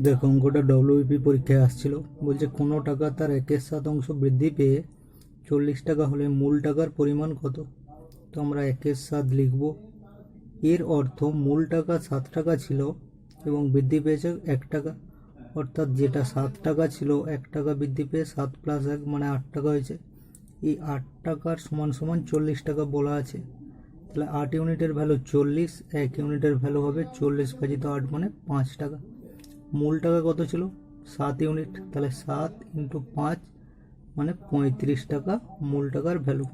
দেখো অঙ্কটা ডব্লিউবিপি পরীক্ষায় আসছিল, বলছে কোনো টাকা তার 1/7 বৃদ্ধি পেয়ে 40 টাকা হলে মূল টাকার পরিমাণ কত। তো আমরা 1/7 লিখব। এর অর্থ মূল টাকা 7 টাকা ছিল এবং বৃদ্ধি পেয়েছে 1 টাকা, অর্থাৎ যেটা 7 টাকা ছিল 1 টাকা বৃদ্ধি পেয়ে 7 + 1 মানে 8 টাকা হয়েছে। এই 8 টাকার সমান সমান 40 টাকা বলা আছে। তাহলে 8 ইউনিটের ভ্যালু 40, 1 ইউনিটের ভ্যালু হবে 40 ভাজিত 8 মানে 5 টাকা। মূল টাকা কত ছিল? 7 ইউনিট, তাহলে 7 × 5 মানে 35 টাকা মূল টাকার ভ্যালু।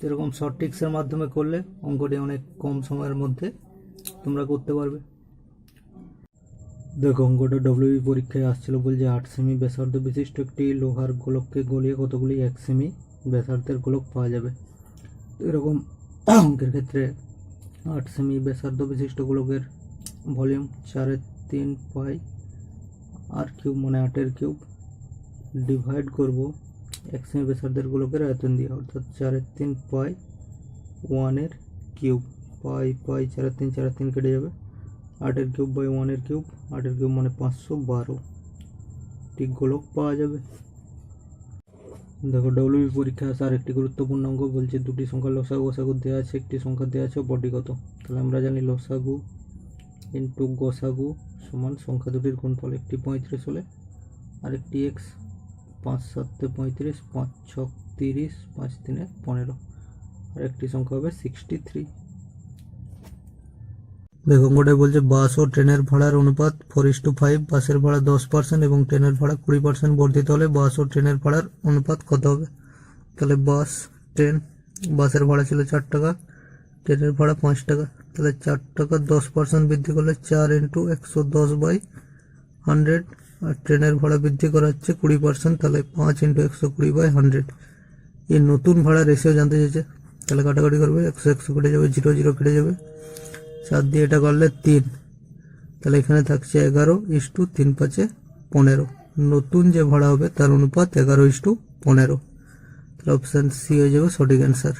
এরকম শর্ট ট্রিক্সের মাধ্যমে করলে অঙ্কটি অনেক কম সময়ের মধ্যে তোমরা করতে পারবে। দেখো অঙ্কটা ডব্লিউবি পরীক্ষায় আসছিল, বলছে 8 সেমি ব্যাসার্ধ বিশিষ্ট একটি লোহার গোলককে গলিয়ে কতগুলি 1 সেমি ব্যাসার্ধের গোলক পাওয়া যাবে। এরকম অঙ্কের ক্ষেত্রে 8 সেমি ব্যাসার্ধ বিশিষ্ট গোলকের ভলিউম 4/3 পাই আর কিউব মানে 8 কিউব ডিভাইড করব 1 সেমি ব্যাসার্ধের গোলকের আয়তন দিয়ে, অর্থাৎ 4/3 পাই 1 কিউব। পাই পাই 4/3 4/3 কেটে যাবে, 8 কিউব বাই 1 কিউব, 8 কিউব মানে 512 টি গোলক পাওয়া যাবে। দেখো ডব্লিউবি পরীক্ষা আসার একটি গুরুত্বপূর্ণ অঙ্ক, বলছে দুটি সংখ্যার লসাগু গসাগু দেওয়া আছে, একটি সংখ্যা দেওয়া আছে অপরটি কত। তাহলে আমরা জানি লসাগু ইন্টু গসাগু সমান সংখ্যা দুটির গুণফল, একটি 35 হলে আরেকটি এক্স। 5 7 35, 5 6 30, 5 3 15, আর একটি সংখ্যা হবে 63। দেখো অঙ্কটায় বলছে বাস ও ট্রেনের ভাড়ার অনুপাত 4:5, বাসের ভাড়া 10% এবং ট্রেনের ভাড়া 20% বর্ধিত হলে বাস ও ট্রেনের ভাড়ার অনুপাত কত হবে। তাহলে বাস ট্রেন, বাসের ভাড়া ছিল 4 টাকা, ট্রেনের ভাড়া 5 টাকা, তাহলে 4 টাকা 10% বৃদ্ধি করলে 4 × 110/100, আর ট্রেনের ভাড়া বৃদ্ধি করা হচ্ছে 20%, তাহলে 5 × 120/100। এই নতুন ভাড়া রেশিও জানতে চাইছে, তাহলে কাটাকাটি করবে, 100 100 কেটে যাবে, 0 0 কেটে যাবে, 7 দিয়ে এটা করলে 3, তাহলে এখানে থাকছে 11:3 5 15। নতুন যে ভাড়া হবে তার অনুপাত 11:15, তাহলে অপশান সি হয়ে যাবে সঠিক অ্যান্সার।